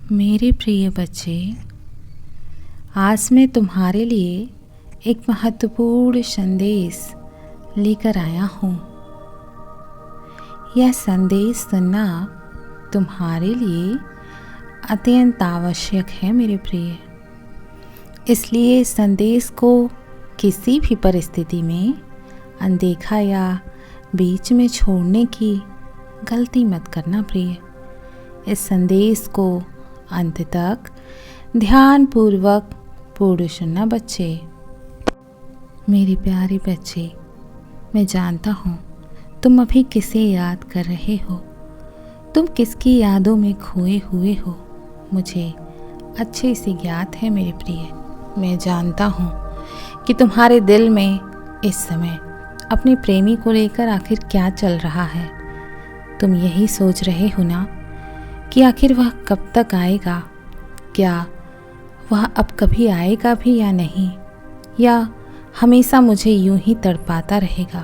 मेरे प्रिय बच्चे, आज मैं तुम्हारे लिए एक महत्वपूर्ण संदेश लेकर आया हूँ। यह संदेश सुनना तुम्हारे लिए अत्यंत आवश्यक है मेरे प्रिय। इसलिए इस संदेश को किसी भी परिस्थिति में अनदेखा या बीच में छोड़ने की गलती मत करना प्रिय। इस संदेश को अंत तक ध्यानपूर्वक पूर्ण सुनना बच्चे। मेरे प्यारे बच्चे, मैं जानता हूँ तुम अभी किसे याद कर रहे हो, तुम किसकी यादों में खोए हुए हो, मुझे अच्छे से ज्ञात है मेरे प्रिय। मैं जानता हूँ कि तुम्हारे दिल में इस समय अपने प्रेमी को लेकर आखिर क्या चल रहा है। तुम यही सोच रहे हो ना कि आखिर वह कब तक आएगा, क्या वह अब कभी आएगा भी या नहीं, या हमेशा मुझे यूं ही तड़पाता रहेगा।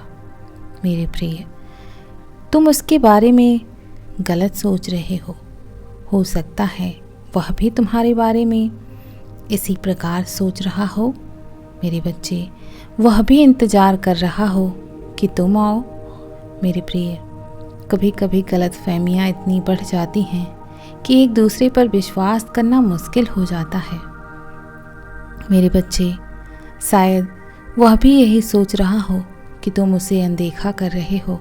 मेरे प्रिय, तुम उसके बारे में गलत सोच रहे हो सकता है वह भी तुम्हारे बारे में इसी प्रकार सोच रहा हो। मेरे बच्चे, वह भी इंतज़ार कर रहा हो कि तुम आओ। मेरे प्रिय, कभी कभी गलतफहमियाँ इतनी बढ़ जाती हैं कि एक दूसरे पर विश्वास करना मुश्किल हो जाता है। मेरे बच्चे, शायद वह भी यही सोच रहा हो कि तुम उसे अनदेखा कर रहे हो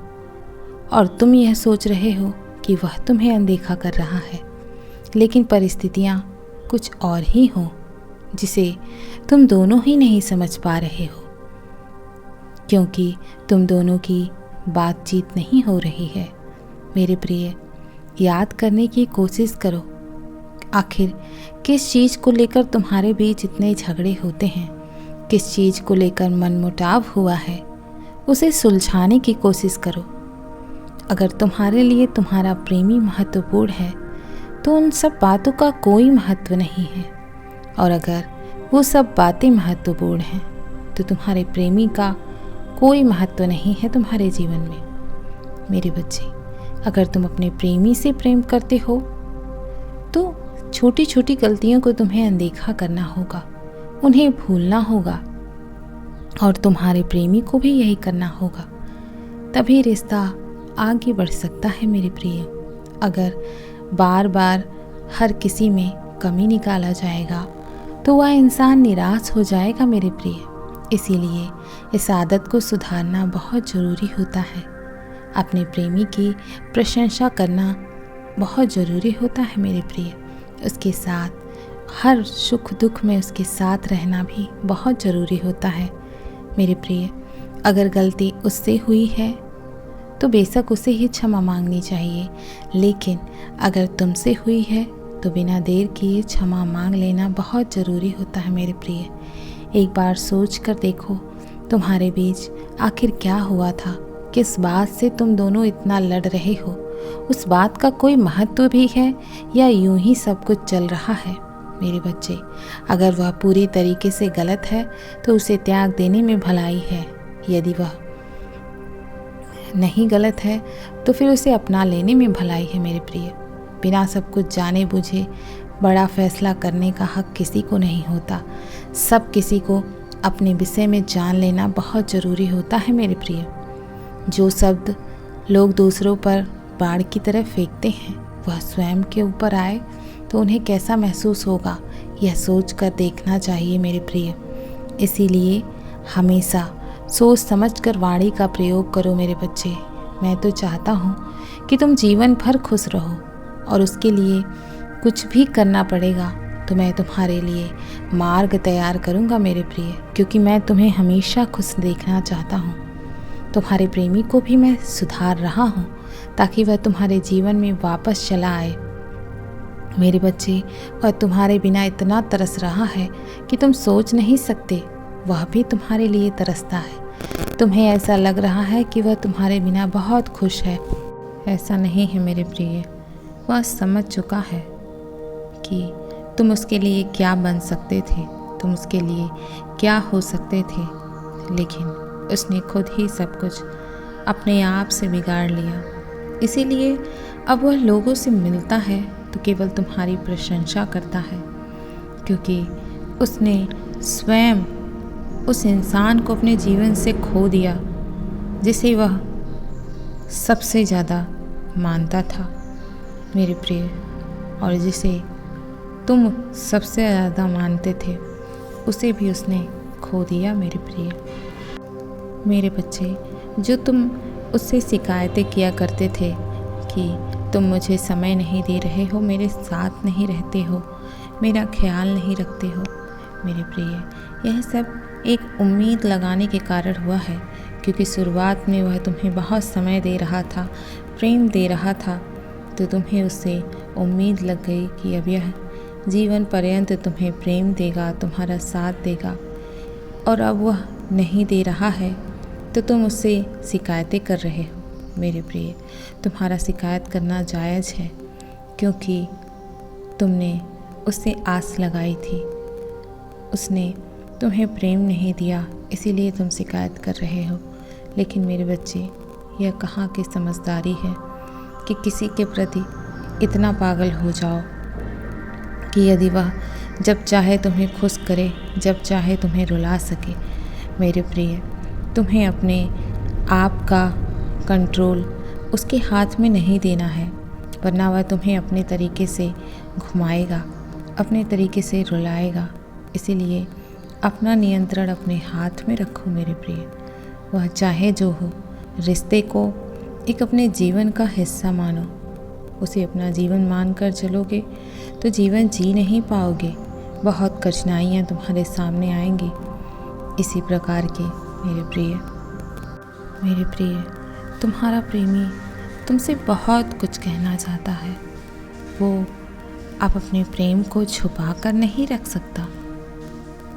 और तुम यह सोच रहे हो कि वह तुम्हें अनदेखा कर रहा है, लेकिन परिस्थितियाँ कुछ और ही हों जिसे तुम दोनों ही नहीं समझ पा रहे हो, क्योंकि तुम दोनों की बातचीत नहीं हो रही है। मेरे प्रिय, याद करने की कोशिश करो, आखिर किस चीज़ को लेकर तुम्हारे बीच इतने झगड़े होते हैं, किस चीज़ को लेकर मनमुटाव हुआ है, उसे सुलझाने की कोशिश करो। अगर तुम्हारे लिए तुम्हारा प्रेमी महत्वपूर्ण है तो उन सब बातों का कोई महत्व नहीं है, और अगर वो सब बातें महत्वपूर्ण हैं तो तुम्हारे प्रेमी का कोई महत्व नहीं है तुम्हारे जीवन में। मेरे बच्चे, अगर तुम अपने प्रेमी से प्रेम करते हो तो छोटी छोटी गलतियों को तुम्हें अनदेखा करना होगा, उन्हें भूलना होगा, और तुम्हारे प्रेमी को भी यही करना होगा। तभी रिश्ता आगे बढ़ सकता है मेरे प्रिय। अगर बार बार हर किसी में कमी निकाला जाएगा तो वह इंसान निराश हो जाएगा मेरे प्रिय। इसीलिए इस आदत को सुधारना बहुत ज़रूरी होता है। अपने प्रेमी की प्रशंसा करना बहुत ज़रूरी होता है मेरे प्रिय। उसके साथ हर सुख दुख में उसके साथ रहना भी बहुत ज़रूरी होता है मेरे प्रिय। अगर गलती उससे हुई है तो बेशक उसे ही क्षमा मांगनी चाहिए, लेकिन अगर तुमसे हुई है तो बिना देर किए क्षमा मांग लेना बहुत ज़रूरी होता है मेरे प्रिय। एक बार सोच कर देखो तुम्हारे बीच आखिर क्या हुआ था, किस बात से तुम दोनों इतना लड़ रहे हो, उस बात का कोई महत्व भी है या यूं ही सब कुछ चल रहा है। मेरे बच्चे, अगर वह पूरी तरीके से गलत है तो उसे त्याग देने में भलाई है। यदि वह नहीं गलत है तो फिर उसे अपना लेने में भलाई है मेरे प्रिय। बिना सब कुछ जाने बुझे बड़ा फैसला करने का हक किसी को नहीं होता। सब किसी को अपने विषय में जान लेना बहुत ज़रूरी होता है मेरे प्रिय। जो शब्द लोग दूसरों पर बाढ़ की तरह फेंकते हैं वह स्वयं के ऊपर आए तो उन्हें कैसा महसूस होगा, यह सोच कर देखना चाहिए मेरे प्रिय। इसीलिए हमेशा सोच समझ कर वाणी का प्रयोग करो मेरे बच्चे। मैं तो चाहता हूँ कि तुम जीवन भर खुश रहो, और उसके लिए कुछ भी करना पड़ेगा तो मैं तुम्हारे लिए मार्ग तैयार करूँगा मेरे प्रिय, क्योंकि मैं तुम्हें हमेशा खुश देखना चाहता हूँ। तुम्हारे प्रेमी को भी मैं सुधार रहा हूँ ताकि वह तुम्हारे जीवन में वापस चला आए। मेरे बच्चे, वह तुम्हारे बिना इतना तरस रहा है कि तुम सोच नहीं सकते। वह भी तुम्हारे लिए तरसता है। तुम्हें ऐसा लग रहा है कि वह तुम्हारे बिना बहुत खुश है। ऐसा नहीं है मेरे प्रिय। वह समझ चुका है कि तुम उसके लिए क्या बन सकते थे, तुम उसके लिए क्या हो सकते थे, लेकिन उसने खुद ही सब कुछ अपने आप से बिगाड़ लिया। इसीलिए अब वह लोगों से मिलता है तो केवल तुम्हारी प्रशंसा करता है, क्योंकि उसने स्वयं उस इंसान को अपने जीवन से खो दिया जिसे वह सबसे ज़्यादा मानता था मेरे प्रिय, और जिसे तुम सबसे ज़्यादा मानते थे उसे भी उसने खो दिया मेरे प्रिय। मेरे बच्चे, जो तुम उससे शिकायतें किया करते थे कि तुम मुझे समय नहीं दे रहे हो, मेरे साथ नहीं रहते हो, मेरा ख्याल नहीं रखते हो मेरे प्रिय, यह सब एक उम्मीद लगाने के कारण हुआ है, क्योंकि शुरुआत में वह तुम्हें बहुत समय दे रहा था, प्रेम दे रहा था, तो तुम्हें उससे उम्मीद लग गई कि अब यह जीवन पर्यंत तुम्हें प्रेम देगा, तुम्हारा साथ देगा, और अब वह नहीं दे रहा है तो तुम उससे शिकायतें कर रहे हो मेरे प्रिय। तुम्हारा शिकायत करना जायज़ है, क्योंकि तुमने उससे आस लगाई थी, उसने तुम्हें प्रेम नहीं दिया, इसीलिए तुम शिकायत कर रहे हो। लेकिन मेरे बच्चे, यह कहाँ की समझदारी है कि किसी के प्रति इतना पागल हो जाओ कि यदि वह जब चाहे तुम्हें खुश करे, जब चाहे तुम्हें रुला सके मेरे प्रिय। तुम्हें अपने आप का कंट्रोल उसके हाथ में नहीं देना है, वरना वह तुम्हें अपने तरीके से घुमाएगा, अपने तरीके से रुलाएगा। इसीलिए अपना नियंत्रण अपने हाथ में रखो मेरे प्रिय। वह चाहे जो हो, रिश्ते को एक अपने जीवन का हिस्सा मानो। उसे अपना जीवन मानकर चलोगे तो जीवन जी नहीं पाओगे, बहुत कठिनाइयाँ तुम्हारे सामने आएंगी। इसी प्रकार के मेरे प्रिय, तुम्हारा प्रेमी तुमसे बहुत कुछ कहना चाहता है। वो अब अपने प्रेम को छुपा कर नहीं रख सकता,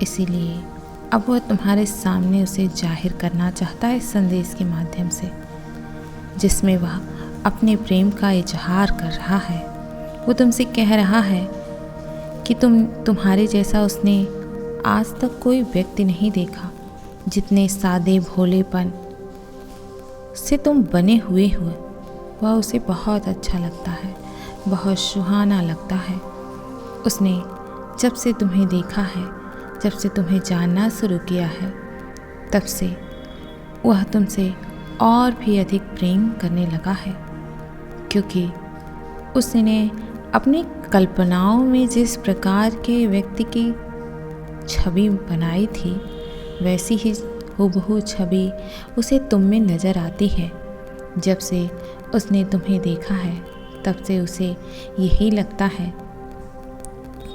इसीलिए अब वह तुम्हारे सामने उसे जाहिर करना चाहता है इस संदेश के माध्यम से, जिसमें वह अपने प्रेम का इजहार कर रहा है। वो तुमसे कह रहा है कि तुम्हारे जैसा उसने आज तक कोई व्यक्ति नहीं देखा, जितने सादे भोलेपन से तुम बने हुए हो वह उसे बहुत अच्छा लगता है, बहुत सुहाना लगता है। उसने जब से तुम्हें देखा है, जब से तुम्हें जानना शुरू किया है, तब से वह तुमसे और भी अधिक प्रेम करने लगा है, क्योंकि उसने अपनी कल्पनाओं में जिस प्रकार के व्यक्ति की छवि बनाई थी, वैसी ही हूबहू छवि उसे तुम में नज़र आती है। जब से उसने तुम्हें देखा है, तब से उसे यही लगता है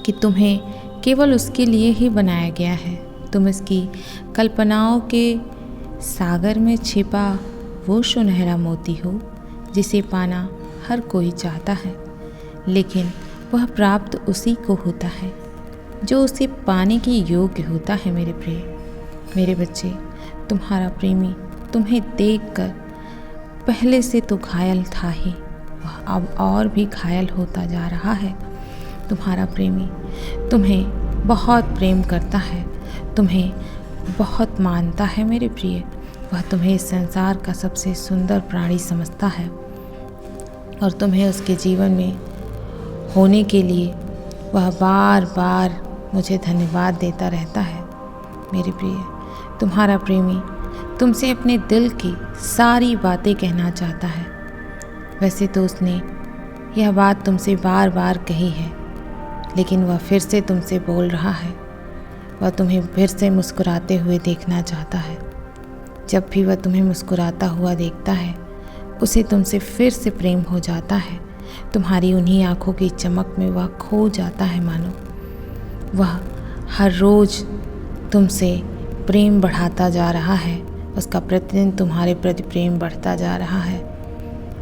कि तुम्हें केवल उसके लिए ही बनाया गया है। तुम उसकी कल्पनाओं के सागर में छिपा वो सुनहरा मोती हो, जिसे पाना हर कोई चाहता है, लेकिन वह प्राप्त उसी को होता है जो उसे पाने के योग्य होता है मेरे प्रिय। मेरे बच्चे, तुम्हारा प्रेमी तुम्हें देखकर पहले से तो घायल था ही, वह अब और भी घायल होता जा रहा है। तुम्हारा प्रेमी तुम्हें बहुत प्रेम करता है, तुम्हें बहुत मानता है मेरे प्रिय। वह तुम्हें इस संसार का सबसे सुंदर प्राणी समझता है, और तुम्हें उसके जीवन में होने के लिए वह बार बार मुझे धन्यवाद देता रहता है मेरे प्रिय। तुम्हारा प्रेमी तुमसे अपने दिल की सारी बातें कहना चाहता है। वैसे तो उसने यह बात तुमसे बार बार कही है, लेकिन वह फिर से तुमसे बोल रहा है। वह तुम्हें फिर से मुस्कुराते हुए देखना चाहता है। जब भी वह तुम्हें मुस्कुराता हुआ देखता है, उसे तुमसे फिर से प्रेम हो जाता है। तुम्हारी उन्हीं आँखों की चमक में वह खो जाता है, मानो वह हर रोज़ तुमसे प्रेम बढ़ाता जा रहा है। उसका प्रतिदिन तुम्हारे प्रति प्रेम बढ़ता जा रहा है।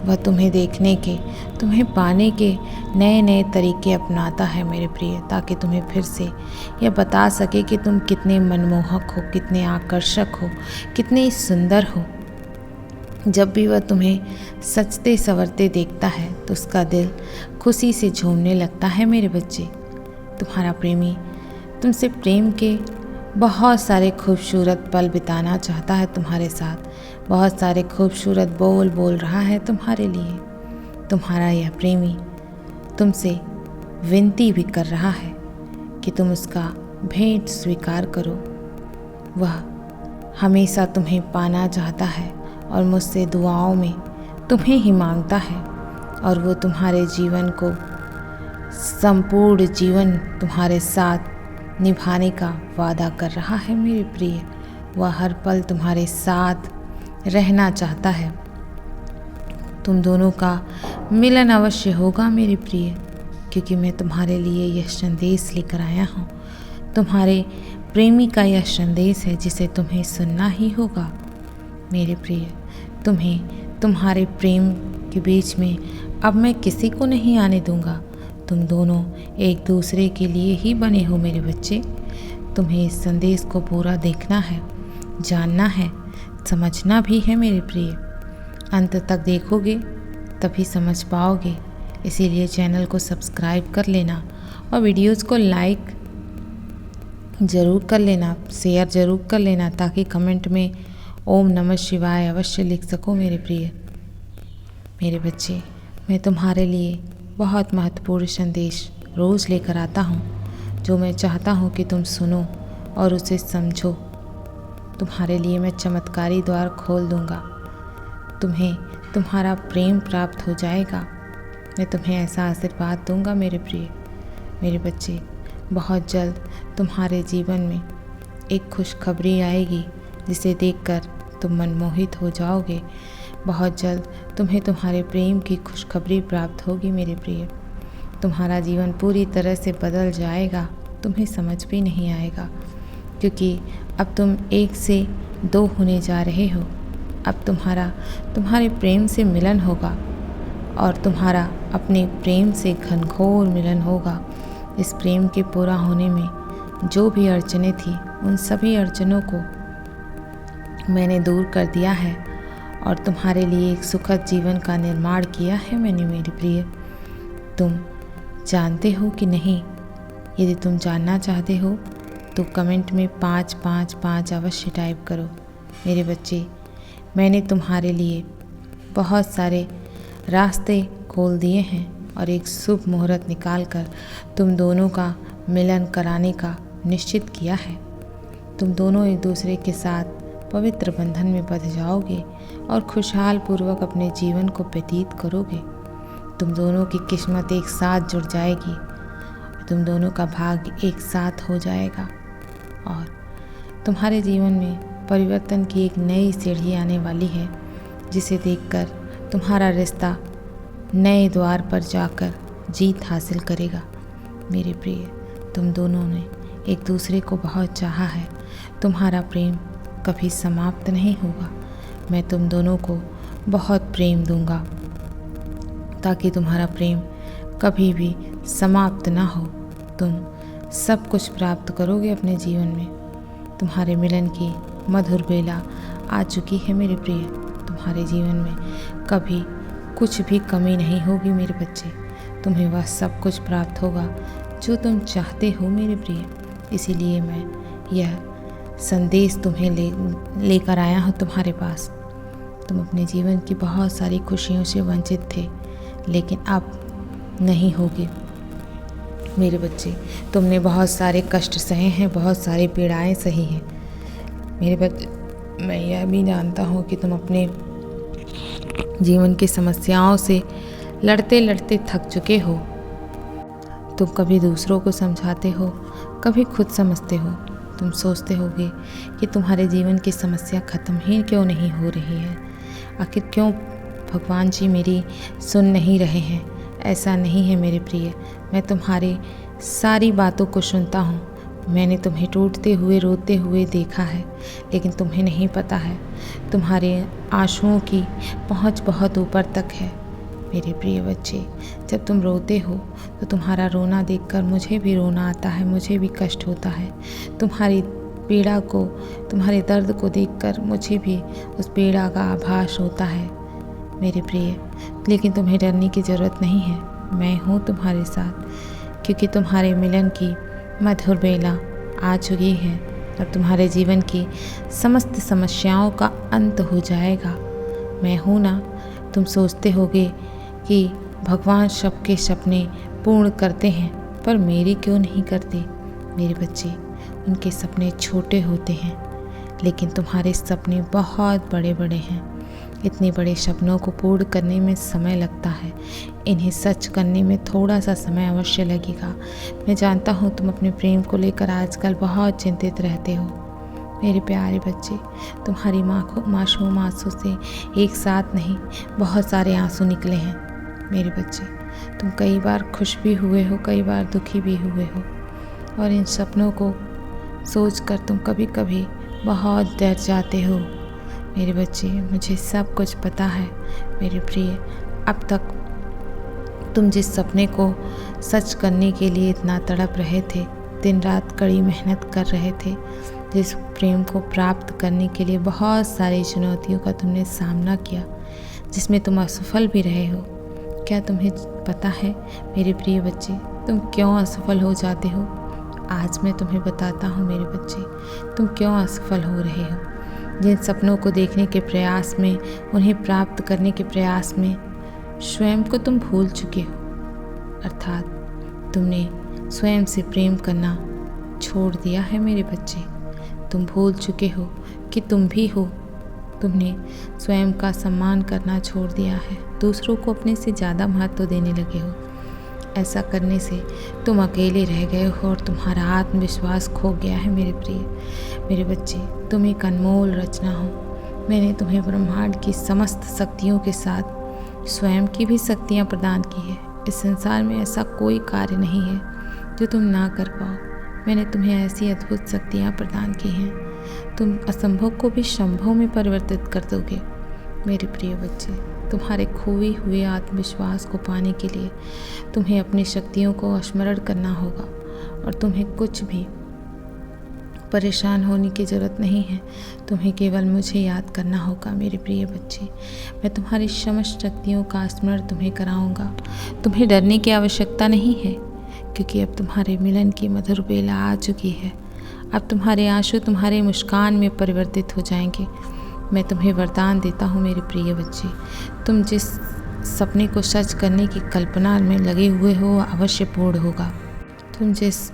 वह तुम्हें देखने के, तुम्हें पाने के नए नए तरीके अपनाता है मेरे प्रिय, ताकि तुम्हें फिर से यह बता सके कि तुम कितने मनमोहक हो, कितने आकर्षक हो, कितने सुंदर हो। जब भी वह तुम्हें सजते संवरते देखता है तो उसका दिल खुशी से झूमने लगता है मेरे बच्चे। तुम्हारा प्रेमी तुमसे प्रेम के बहुत सारे खूबसूरत पल बिताना चाहता है तुम्हारे साथ, बहुत सारे खूबसूरत बोल बोल रहा है तुम्हारे लिए। तुम्हारा यह प्रेमी तुमसे विनती भी कर रहा है कि तुम उसका भेंट स्वीकार करो। वह हमेशा तुम्हें पाना चाहता है और मुझसे दुआओं में तुम्हें ही मांगता है, और वो तुम्हारे जीवन को, संपूर्ण जीवन तुम्हारे साथ निभाने का वादा कर रहा है मेरे प्रिय। वह हर पल तुम्हारे साथ रहना चाहता है। तुम दोनों का मिलन अवश्य होगा मेरे प्रिय, क्योंकि मैं तुम्हारे लिए यह संदेश लेकर आया हूँ। तुम्हारे प्रेमी का यह संदेश है जिसे तुम्हें सुनना ही होगा मेरे प्रिय। तुम्हें तुम्हारे प्रेम के बीच में अब मैं किसी को नहीं आने दूंगा। तुम दोनों एक दूसरे के लिए ही बने हो मेरे बच्चे। तुम्हें इस संदेश को पूरा देखना है, जानना है, समझना भी है मेरे प्रिय। अंत तक देखोगे तभी समझ पाओगे। इसीलिए चैनल को सब्सक्राइब कर लेना और वीडियोस को लाइक ज़रूर कर लेना, शेयर ज़रूर कर लेना, ताकि कमेंट में ओम नमः शिवाय अवश्य लिख सको मेरे प्रिय। मेरे बच्चे, मैं तुम्हारे लिए बहुत महत्वपूर्ण संदेश रोज़ लेकर आता हूँ, जो मैं चाहता हूँ कि तुम सुनो और उसे समझो। तुम्हारे लिए मैं चमत्कारी द्वार खोल दूँगा। तुम्हें तुम्हारा प्रेम प्राप्त हो जाएगा। मैं तुम्हें ऐसा आशीर्वाद दूंगा मेरे प्रिय। मेरे बच्चे, बहुत जल्द तुम्हारे जीवन में एक खुशखबरी आएगी जिसे देखकर तुम मनमोहित हो जाओगे। बहुत जल्द तुम्हें तुम्हारे प्रेम की खुशखबरी प्राप्त होगी मेरे प्रिय। तुम्हारा जीवन पूरी तरह से बदल जाएगा, तुम्हें समझ भी नहीं आएगा, क्योंकि अब तुम एक से दो होने जा रहे हो। अब तुम्हारे प्रेम से मिलन होगा और तुम्हारा अपने प्रेम से घनघोर मिलन होगा। इस प्रेम के पूरा होने में जो भी अड़चनें थी, उन सभी अड़चनों को मैंने दूर कर दिया है और तुम्हारे लिए एक सुखद जीवन का निर्माण किया है मैंने मेरे प्रिय। तुम जानते हो कि नहीं? यदि तुम जानना चाहते हो तो कमेंट में 555 अवश्य टाइप करो मेरे बच्चे। मैंने तुम्हारे लिए बहुत सारे रास्ते खोल दिए हैं और एक शुभ मुहूर्त निकालकर तुम दोनों का मिलन कराने का निश्चित किया है। तुम दोनों एक दूसरे के साथ पवित्र बंधन में बंध जाओगे और खुशहाल पूर्वक अपने जीवन को व्यतीत करोगे। तुम दोनों की किस्मत एक साथ जुड़ जाएगी, तुम दोनों का भाग्य एक साथ हो जाएगा और तुम्हारे जीवन में परिवर्तन की एक नई सीढ़ी आने वाली है, जिसे देखकर तुम्हारा रिश्ता नए द्वार पर जाकर जीत हासिल करेगा मेरे प्रिय। तुम दोनों ने एक दूसरे को बहुत चाहा है। तुम्हारा प्रेम कभी समाप्त नहीं होगा। मैं तुम दोनों को बहुत प्रेम दूंगा ताकि तुम्हारा प्रेम कभी भी समाप्त ना हो। तुम सब कुछ प्राप्त करोगे अपने जीवन में। तुम्हारे मिलन की मधुर बेला आ चुकी है मेरे प्रिय। तुम्हारे जीवन में कभी कुछ भी कमी नहीं होगी मेरे बच्चे। तुम्हें वह सब कुछ प्राप्त होगा जो तुम चाहते हो मेरे प्रिय। इसीलिए मैं यह संदेश तुम्हें लेकर आया हूँ तुम्हारे पास। तुम अपने जीवन की बहुत सारी खुशियों से वंचित थे, लेकिन अब नहीं होगे मेरे बच्चे। तुमने बहुत सारे कष्ट सहे हैं, बहुत सारी पीड़ाएं सही हैं मेरे बच्चे। मैं यह भी जानता हूँ कि तुम अपने जीवन की समस्याओं से लड़ते लड़ते थक चुके हो। तुम कभी दूसरों को समझाते हो, कभी खुद समझते हो। तुम सोचते होगे कि तुम्हारे जीवन की समस्या ख़त्म ही क्यों नहीं हो रही है, आखिर क्यों भगवान जी मेरी सुन नहीं रहे हैं। ऐसा नहीं है मेरे प्रिय। मैं तुम्हारी सारी बातों को सुनता हूँ। मैंने तुम्हें टूटते हुए रोते हुए देखा है, लेकिन तुम्हें नहीं पता है तुम्हारे आंसुओं की पहुँच बहुत ऊपर तक है मेरे प्रिय बच्चे। जब तुम रोते हो तो तुम्हारा रोना देखकर मुझे भी रोना आता है, मुझे भी कष्ट होता है। तुम्हारी पीड़ा को, तुम्हारे दर्द को देखकर मुझे भी उस पीड़ा का आभास होता है मेरे प्रिय। लेकिन तुम्हें डरने की ज़रूरत नहीं है, मैं हूँ तुम्हारे साथ, क्योंकि तुम्हारे मिलन की मधुर बेला आ चुकी है और तुम्हारे जीवन की समस्त समस्याओं का अंत हो जाएगा। मैं हूँ ना। तुम सोचते होगे कि भगवान सबके सपने पूर्ण करते हैं, पर मेरी क्यों नहीं करते? मेरे बच्चे, उनके सपने छोटे होते हैं, लेकिन तुम्हारे सपने बहुत बड़े बड़े हैं। इतने बड़े सपनों को पूर्ण करने में समय लगता है। इन्हें सच करने में थोड़ा सा समय अवश्य लगेगा। मैं जानता हूँ तुम अपने प्रेम को लेकर आजकल बहुत चिंतित रहते हो। मेरे प्यारे बच्चे, तुम्हारी मासूम आंसू से एक साथ नहीं, बहुत सारे आंसू निकले हैं। मेरे बच्चे, तुम कई बार खुश भी हुए हो, कई बार दुखी भी हुए हो, और इन सपनों को सोचकर तुम कभी कभी बहुत डर जाते हो। मेरे बच्चे, मुझे सब कुछ पता है मेरे प्रिय। अब तक तुम जिस सपने को सच करने के लिए इतना तड़प रहे थे, दिन रात कड़ी मेहनत कर रहे थे, जिस प्रेम को प्राप्त करने के लिए बहुत सारी चुनौतियों का तुमने सामना किया, जिसमें तुम असफल भी रहे हो, क्या तुम्हें पता है मेरे प्रिय बच्चे, तुम क्यों असफल हो जाते हो? आज मैं तुम्हें बताता हूँ मेरे बच्चे, तुम क्यों असफल हो रहे हो। जिन सपनों को देखने के प्रयास में, उन्हें प्राप्त करने के प्रयास में स्वयं को तुम भूल चुके हो, अर्थात तुमने स्वयं से प्रेम करना छोड़ दिया है मेरे बच्चे। तुम भूल चुके हो कि तुम भी हो। तुमने स्वयं का सम्मान करना छोड़ दिया है, दूसरों को अपने से ज़्यादा महत्व देने लगे हो। ऐसा करने से तुम अकेले रह गए हो और तुम्हारा आत्मविश्वास खो गया है मेरे प्रिय। मेरे बच्चे, तुम एक अनमोल रचना हो। मैंने तुम्हें ब्रह्मांड की समस्त शक्तियों के साथ स्वयं की भी शक्तियाँ प्रदान की है। इस संसार में ऐसा कोई कार्य नहीं है जो तुम ना कर पाओ। मैंने तुम्हें ऐसी अद्भुत शक्तियाँ प्रदान की हैं, तुम असंभव को भी संभव में परिवर्तित कर दोगे। मेरे प्रिय बच्चे, तुम्हारे खोए हुए आत्मविश्वास को पाने के लिए तुम्हें अपनी शक्तियों को स्मरण करना होगा, और तुम्हें कुछ भी परेशान होने की ज़रूरत नहीं है। तुम्हें केवल मुझे याद करना होगा मेरे प्रिय बच्चे। मैं तुम्हारी समस्त शक्तियों का स्मरण तुम्हें कराऊंगा। तुम्हें डरने की आवश्यकता नहीं है, क्योंकि अब तुम्हारे मिलन की मधुर बेला आ चुकी है। अब तुम्हारे आंसू तुम्हारे मुस्कान में परिवर्तित हो जाएंगे। मैं तुम्हें वरदान देता हूँ मेरे प्रिय बच्चे, तुम जिस सपने को सच करने की कल्पना में लगे हुए हो अवश्य पूर्ण होगा। तुम जिस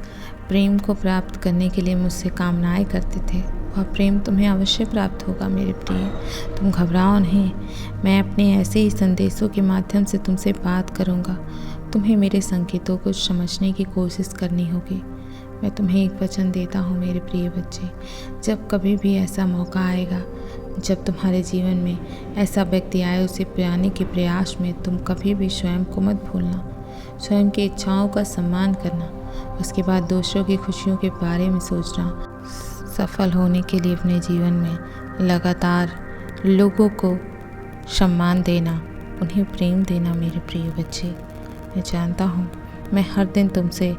प्रेम को प्राप्त करने के लिए मुझसे कामनाएं करते थे, वह प्रेम तुम्हें अवश्य प्राप्त होगा मेरे प्रिय। तुम घबराओ नहीं, मैं अपने ऐसे ही संदेशों के माध्यम से तुमसे बात करूँगा। तुम्हें मेरे संकेतों को समझने की कोशिश करनी होगी। मैं तुम्हें एक वचन देता हूँ मेरे प्रिय बच्चे, जब कभी भी ऐसा मौका आएगा, जब तुम्हारे जीवन में ऐसा व्यक्ति आए, उसे पाने के प्रयास में तुम कभी भी स्वयं को मत भूलना। स्वयं की इच्छाओं का सम्मान करना, उसके बाद दूसरों की खुशियों के बारे में सोचना। सफल होने के लिए अपने जीवन में लगातार लोगों को सम्मान देना, उन्हें प्रेम देना मेरे प्रिय बच्चे। मैं जानता हूँ मैं हर दिन तुमसे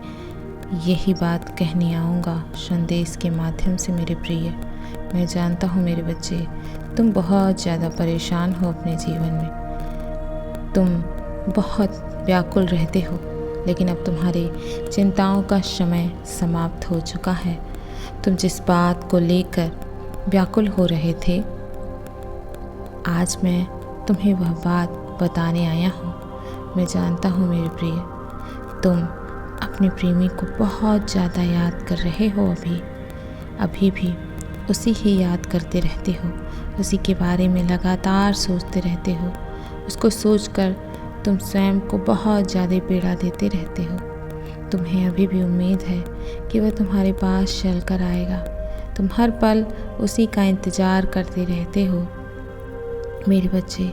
यही बात कहने आऊँगा संदेश के माध्यम से मेरे प्रिय। मैं जानता हूँ मेरे बच्चे, तुम बहुत ज़्यादा परेशान हो अपने जीवन में, तुम बहुत व्याकुल रहते हो, लेकिन अब तुम्हारी चिंताओं का समय समाप्त हो चुका है। तुम जिस बात को लेकर व्याकुल हो रहे थे, आज मैं तुम्हें वह बात बताने आया हूँ। मैं जानता हूँ मेरे प्रिय, तुम अपने प्रेमी को बहुत ज़्यादा याद कर रहे हो। अभी भी उसी ही याद करते रहते हो, उसी के बारे में लगातार सोचते रहते हो। उसको सोचकर तुम स्वयं को बहुत ज़्यादा पीड़ा देते रहते हो। तुम्हें अभी भी उम्मीद है कि वह तुम्हारे पास चल कर आएगा। तुम हर पल उसी का इंतज़ार करते रहते हो। मेरे बच्चे,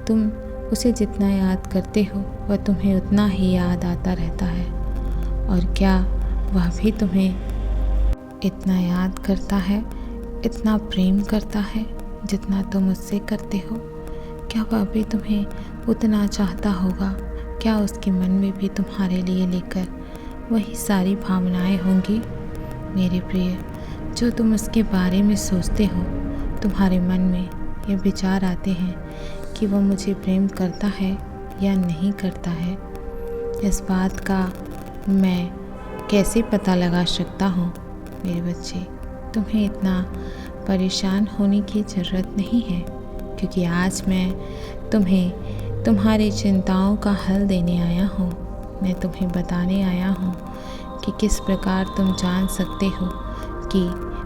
तुम उसे जितना याद करते हो, वह तुम्हें उतना ही याद आता रहता है। और क्या वह भी तुम्हें इतना याद करता है, इतना प्रेम करता है जितना तुम उससे करते हो? क्या वह भी तुम्हें उतना चाहता होगा? क्या उसके मन में भी तुम्हारे लिए लेकर वही सारी भावनाएं होंगी? मेरे प्रिय, जो तुम उसके बारे में सोचते हो, तुम्हारे मन में ये विचार आते हैं कि वह मुझे प्रेम करता है या नहीं करता है। इस बात का मैं कैसे पता लगा सकता हूँ? मेरे बच्चे, तुम्हें इतना परेशान होने की ज़रूरत नहीं है, क्योंकि आज मैं तुम्हें तुम्हारी चिंताओं का हल देने आया हूँ। मैं तुम्हें बताने आया हूँ कि किस प्रकार तुम जान सकते हो कि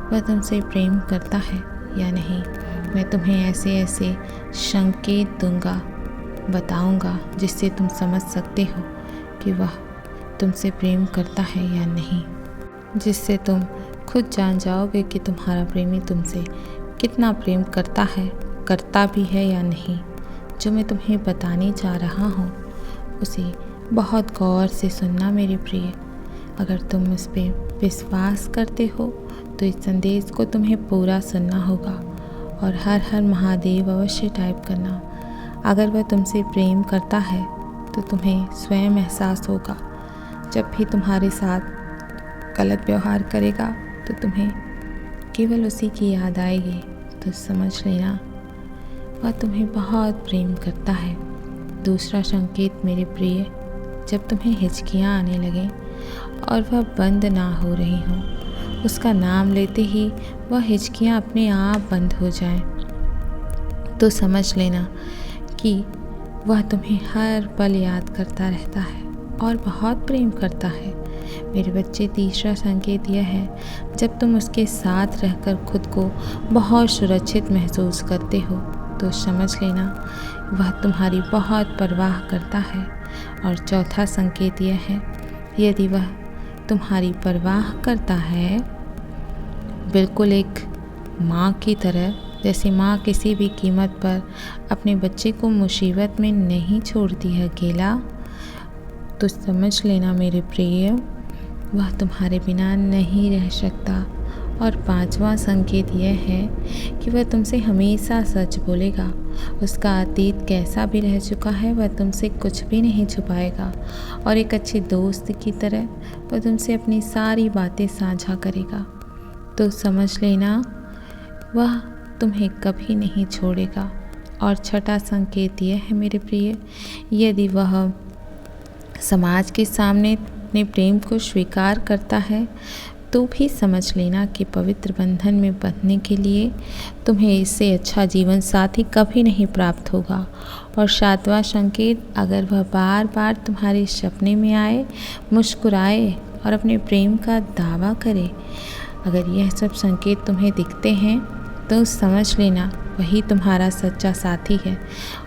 वह तुमसे प्रेम करता है या नहीं। मैं तुम्हें ऐसे ऐसे संकेत दूंगा, बताऊंगा, जिससे तुम समझ सकते हो कि वह तुमसे प्रेम करता है या नहीं, जिससे तुम खुद जान जाओगे कि तुम्हारा प्रेमी तुमसे कितना प्रेम करता है, करता भी है या नहीं। जो मैं तुम्हें बताने जा रहा हूँ उसे बहुत गौर से सुनना मेरे प्रिय। अगर तुम उस पर विश्वास करते हो तो इस संदेश को तुम्हें पूरा सुनना होगा और हर हर महादेव अवश्य टाइप करना। अगर वह तुमसे प्रेम करता है तो तुम्हें स्वयं एहसास होगा। जब भी तुम्हारे साथ गलत व्यवहार करेगा तो तुम्हें केवल उसी की याद आएगी। तो समझ लेना वह तुम्हें बहुत प्रेम करता है। दूसरा संकेत मेरे प्रिय, जब तुम्हें हिचकियाँ आने लगें और वह बंद ना हो रही हों, उसका नाम लेते ही वह हिचकियाँ अपने आप बंद हो जाएं, तो समझ लेना कि वह तुम्हें हर पल याद करता रहता है और बहुत प्रेम करता है। मेरे बच्चे, तीसरा संकेत यह है, जब तुम उसके साथ रहकर खुद को बहुत सुरक्षित महसूस करते हो तो समझ लेना वह तुम्हारी बहुत परवाह करता है। और चौथा संकेत यह है, यदि वह तुम्हारी परवाह करता है बिल्कुल एक माँ की तरह, जैसे माँ किसी भी कीमत पर अपने बच्चे को मुसीबत में नहीं छोड़ती है अकेला, तो समझ लेना मेरे प्रिय वह तुम्हारे बिना नहीं रह सकता। और पांचवा संकेत यह है कि वह तुमसे हमेशा सच बोलेगा। उसका अतीत कैसा भी रह चुका है वह तुमसे कुछ भी नहीं छुपाएगा और एक अच्छे दोस्त की तरह वह तुमसे अपनी सारी बातें साझा करेगा। तो समझ लेना वह तुम्हें कभी नहीं छोड़ेगा। और छठा संकेत यह है मेरे प्रिय, यदि वह समाज के सामने अपने प्रेम को स्वीकार करता है तो भी समझ लेना कि पवित्र बंधन में बंधने के लिए तुम्हें इससे अच्छा जीवन साथी कभी नहीं प्राप्त होगा। और सातवां संकेत, अगर वह बार बार तुम्हारे सपने में आए, मुस्कुराए और अपने प्रेम का दावा करे, अगर यह सब संकेत तुम्हें दिखते हैं तो समझ लेना वही तुम्हारा सच्चा साथी है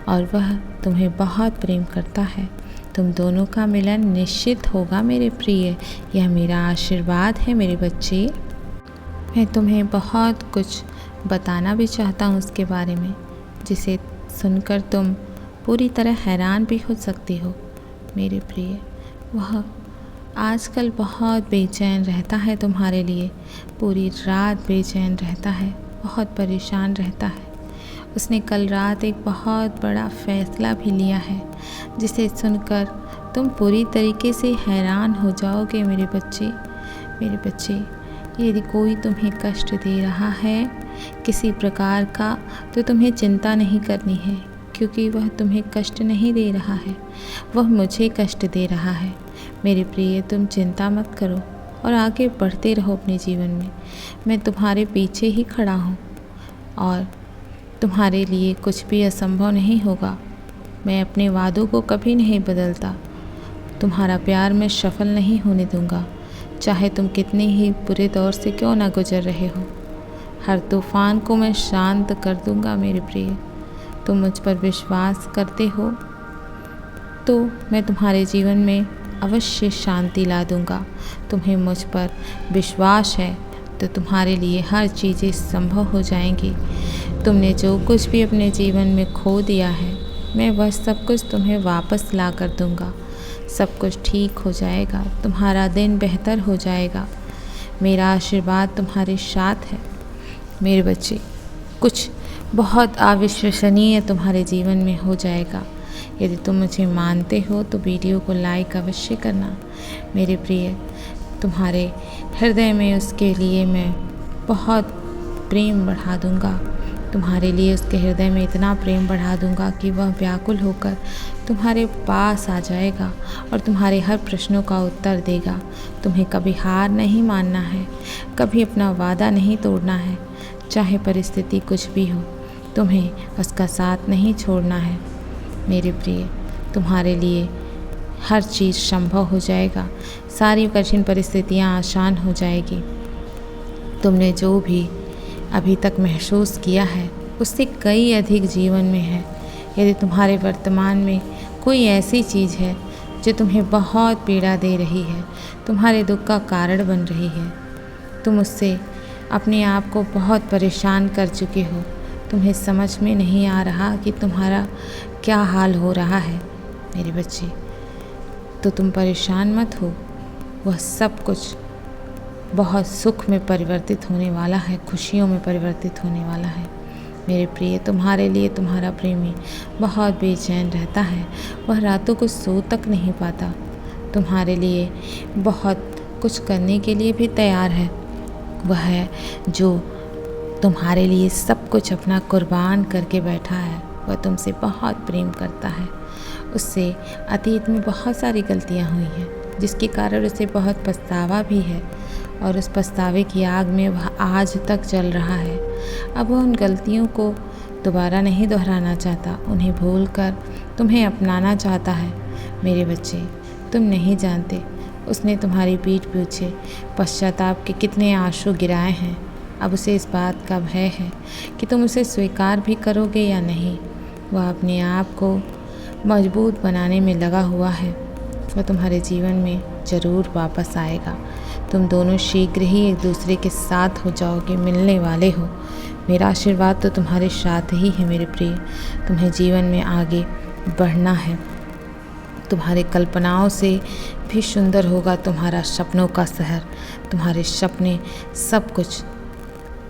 और वह तुम्हें बहुत प्रेम करता है। तुम दोनों का मिलन निश्चित होगा मेरे प्रिय, यह मेरा आशीर्वाद है मेरे बच्चे। मैं तुम्हें बहुत कुछ बताना भी चाहता हूँ उसके बारे में, जिसे सुनकर तुम पूरी तरह हैरान भी हो सकती हो मेरे प्रिय। वह आजकल बहुत बेचैन रहता है तुम्हारे लिए, पूरी रात बेचैन रहता है, बहुत परेशान रहता है। उसने कल रात एक बहुत बड़ा फैसला भी लिया है जिसे सुनकर तुम पूरी तरीके से हैरान हो जाओगे मेरे बच्चे। मेरे बच्चे, यदि कोई तुम्हें कष्ट दे रहा है किसी प्रकार का तो तुम्हें चिंता नहीं करनी है, क्योंकि वह तुम्हें कष्ट नहीं दे रहा है, वह मुझे कष्ट दे रहा है। मेरे प्रिय, तुम चिंता मत करो और आगे बढ़ते रहो अपने जीवन में। मैं तुम्हारे पीछे ही खड़ा हूँ और तुम्हारे लिए कुछ भी असंभव नहीं होगा। मैं अपने वादों को कभी नहीं बदलता। तुम्हारा प्यार मैं सफल नहीं होने दूंगा, चाहे तुम कितने ही बुरे दौर से क्यों ना गुजर रहे हो। हर तूफान को मैं शांत कर दूंगा मेरे प्रिय। तुम मुझ पर विश्वास करते हो तो मैं तुम्हारे जीवन में अवश्य शांति ला दूंगा। तुम्हें मुझ पर विश्वास है तो तुम्हारे लिए हर चीज़ें संभव हो जाएंगी। तुमने जो कुछ भी अपने जीवन में खो दिया है, मैं वह सब कुछ तुम्हें वापस ला कर दूंगा। सब कुछ ठीक हो जाएगा, तुम्हारा दिन बेहतर हो जाएगा। मेरा आशीर्वाद तुम्हारे साथ है मेरे बच्चे। कुछ बहुत अविश्वसनीय तुम्हारे जीवन में हो जाएगा। यदि तुम मुझे मानते हो तो वीडियो को लाइक अवश्य करना मेरे प्रिय। तुम्हारे हृदय में उसके लिए मैं बहुत प्रेम बढ़ा दूंगा। तुम्हारे लिए उसके हृदय में इतना प्रेम बढ़ा दूंगा कि वह व्याकुल होकर तुम्हारे पास आ जाएगा और तुम्हारे हर प्रश्नों का उत्तर देगा। तुम्हें कभी हार नहीं मानना है, कभी अपना वादा नहीं तोड़ना है, चाहे परिस्थिति कुछ भी हो, तुम्हें उसका साथ नहीं छोड़ना है मेरे प्रिय। तुम्हारे लिए हर चीज़ संभव हो जाएगा, सारी कठिन परिस्थितियाँ आसान हो जाएगी। तुमने जो भी अभी तक महसूस किया है उससे कई अधिक जीवन में है। यदि तुम्हारे वर्तमान में कोई ऐसी चीज़ है जो तुम्हें बहुत पीड़ा दे रही है, तुम्हारे दुख का कारण बन रही है, तुम उससे अपने आप को बहुत परेशान कर चुके हो, तुम्हें समझ में नहीं आ रहा कि तुम्हारा क्या हाल हो रहा है मेरे बच्चे, तो तुम परेशान मत हो। वह सब कुछ बहुत सुख में परिवर्तित होने वाला है, खुशियों में परिवर्तित होने वाला है मेरे प्रिय। तुम्हारे लिए तुम्हारा प्रेमी बहुत बेचैन रहता है, वह रातों को सो तक नहीं पाता, तुम्हारे लिए बहुत कुछ करने के लिए भी तैयार है। वह है जो तुम्हारे लिए सब कुछ अपना कुर्बान करके बैठा है। वह तुमसे बहुत प्रेम करता है। उससे अतीत में बहुत सारी गलतियाँ हुई हैं जिसके कारण उसे बहुत पछतावा भी है, और उस पछतावे की आग में वह आज तक जल रहा है। अब वह उन गलतियों को दोबारा नहीं दोहराना चाहता, उन्हें भूलकर तुम्हें अपनाना चाहता है मेरे बच्चे। तुम नहीं जानते उसने तुम्हारी पीठ पीछे पश्चाताप के कितने आंसू गिराए हैं। अब उसे इस बात का भय है कि तुम उसे स्वीकार भी करोगे या नहीं। वह अपने आप को मजबूत बनाने में लगा हुआ है। वह तुम्हारे जीवन में ज़रूर वापस आएगा। तुम दोनों शीघ्र ही एक दूसरे के साथ हो जाओगे, मिलने वाले हो। मेरा आशीर्वाद तो तुम्हारे साथ ही है मेरे प्रिय। तुम्हें जीवन में आगे बढ़ना है। तुम्हारे कल्पनाओं से भी सुंदर होगा तुम्हारा सपनों का शहर। तुम्हारे सपने सब कुछ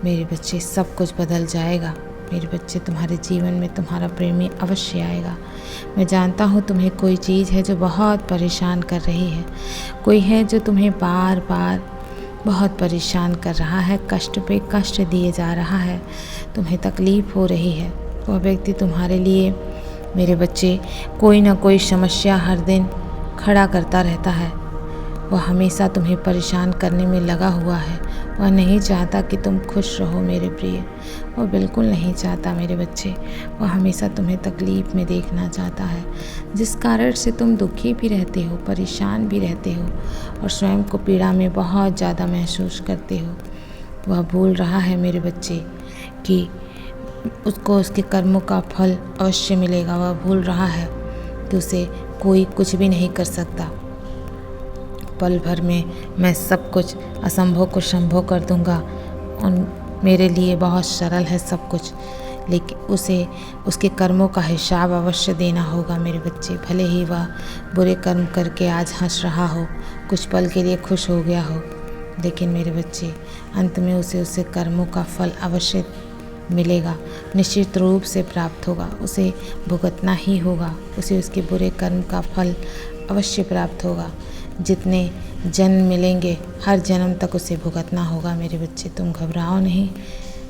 मेरे बच्चे, सब कुछ बदल जाएगा मेरे बच्चे। तुम्हारे जीवन में तुम्हारा प्रेमी अवश्य आएगा। मैं जानता हूँ तुम्हें कोई चीज़ है जो बहुत परेशान कर रही है, कोई है जो तुम्हें बार बार बहुत परेशान कर रहा है, कष्ट पे कष्ट दिए जा रहा है, तुम्हें तकलीफ़ हो रही है। वह व्यक्ति तुम्हारे लिए मेरे बच्चे कोई ना कोई समस्या हर दिन खड़ा करता रहता है। वह हमेशा तुम्हें परेशान करने में लगा हुआ है। वह नहीं चाहता कि तुम खुश रहो मेरे प्रिय। वह बिल्कुल नहीं चाहता मेरे बच्चे। वह हमेशा तुम्हें तकलीफ़ में देखना चाहता है, जिस कारण से तुम दुखी भी रहते हो, परेशान भी रहते हो और स्वयं को पीड़ा में बहुत ज़्यादा महसूस करते हो। वह भूल रहा है मेरे बच्चे कि उसको उसके कर्मों का फल अवश्य मिलेगा। वह भूल रहा है कि उसे कोई कुछ भी नहीं कर सकता। पल भर में मैं सब कुछ असंभव को संभव कर दूंगा। मेरे लिए बहुत सरल है सब कुछ, लेकिन उसे उसके कर्मों का हिसाब अवश्य देना होगा मेरे बच्चे। भले ही वह बुरे कर्म करके आज हंस रहा हो, कुछ पल के लिए खुश हो गया हो, लेकिन मेरे बच्चे अंत में उसे कर्मों का फल अवश्य मिलेगा, निश्चित रूप से प्राप्त होगा। उसे भुगतना ही होगा, उसे उसके बुरे कर्म का फल अवश्य प्राप्त होगा। जितने जन्म मिलेंगे हर जन्म तक उसे भुगतना होगा मेरे बच्चे। तुम घबराओ नहीं,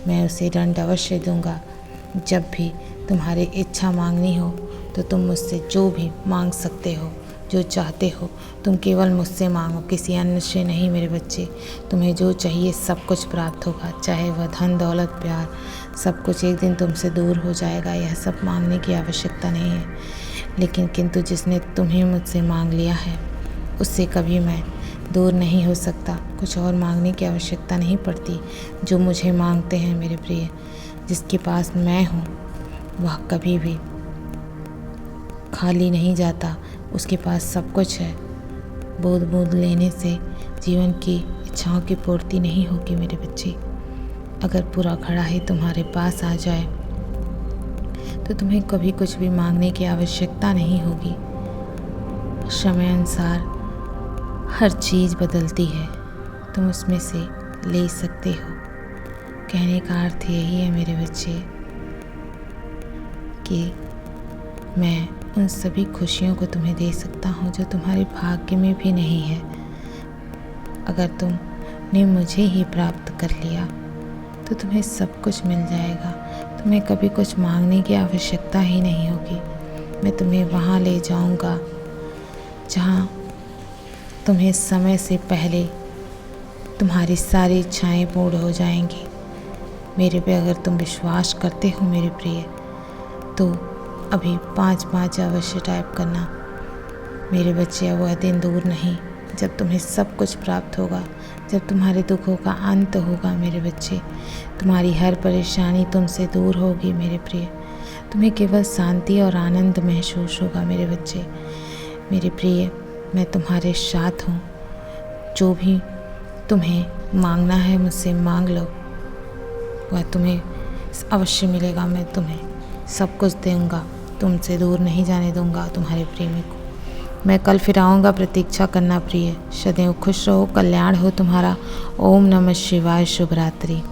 मैं उसे दंड अवश्य दूंगा। जब भी तुम्हारी इच्छा मांगनी हो तो तुम मुझसे जो भी मांग सकते हो, जो चाहते हो तुम केवल मुझसे मांगो, किसी अन्य से नहीं मेरे बच्चे। तुम्हें जो चाहिए सब कुछ प्राप्त होगा, चाहे वह धन दौलत प्यार, सब कुछ एक दिन तुमसे दूर हो जाएगा। यह सब मांगने की आवश्यकता नहीं है, लेकिन किंतु जिसने तुम्हें मुझसे मांग लिया है उससे कभी मैं दूर नहीं हो सकता। कुछ और मांगने की आवश्यकता नहीं पड़ती। जो मुझे मांगते हैं मेरे प्रिय, जिसके पास मैं हूँ वह कभी भी खाली नहीं जाता, उसके पास सब कुछ है। बूंद बूंद लेने से जीवन की इच्छाओं की पूर्ति नहीं होगी मेरे बच्चे। अगर पूरा घड़ा ही तुम्हारे पास आ जाए तो तुम्हें कभी कुछ भी मांगने की आवश्यकता नहीं होगी। समय अनुसार हर चीज़ बदलती है, तुम उसमें से ले सकते हो। कहने का अर्थ यही है मेरे बच्चे कि मैं उन सभी खुशियों को तुम्हें दे सकता हूँ जो तुम्हारे भाग्य में भी नहीं है। अगर तुमने मुझे ही प्राप्त कर लिया तो तुम्हें सब कुछ मिल जाएगा। तुम्हें कभी कुछ मांगने की आवश्यकता ही नहीं होगी। मैं तुम्हें वहाँ ले जाऊँगा जहाँ तुम्हें समय से पहले तुम्हारी सारी इच्छाएं पूर्ण हो जाएंगी। मेरे पे अगर तुम विश्वास करते हो मेरे प्रिय, तो अभी 5 अवश्य टाइप करना। मेरे बच्चे, वह दिन दूर नहीं जब तुम्हें सब कुछ प्राप्त होगा, जब तुम्हारे दुखों का अंत होगा मेरे बच्चे। तुम्हारी हर परेशानी तुमसे दूर होगी मेरे प्रिय। तुम्हें केवल शांति और आनंद महसूस होगा मेरे बच्चे। मेरे प्रिय, मैं तुम्हारे साथ हूँ। जो भी तुम्हें मांगना है मुझसे मांग लो, वह तुम्हें अवश्य मिलेगा। मैं तुम्हें सब कुछ दूंगा, तुमसे दूर नहीं जाने दूंगा तुम्हारे प्रेमी को। मैं कल फिर आऊँगा, प्रतीक्षा करना प्रिय। सदैव खुश रहो, कल्याण हो तुम्हारा। ओम नमः शिवाय। शुभ रात्रि।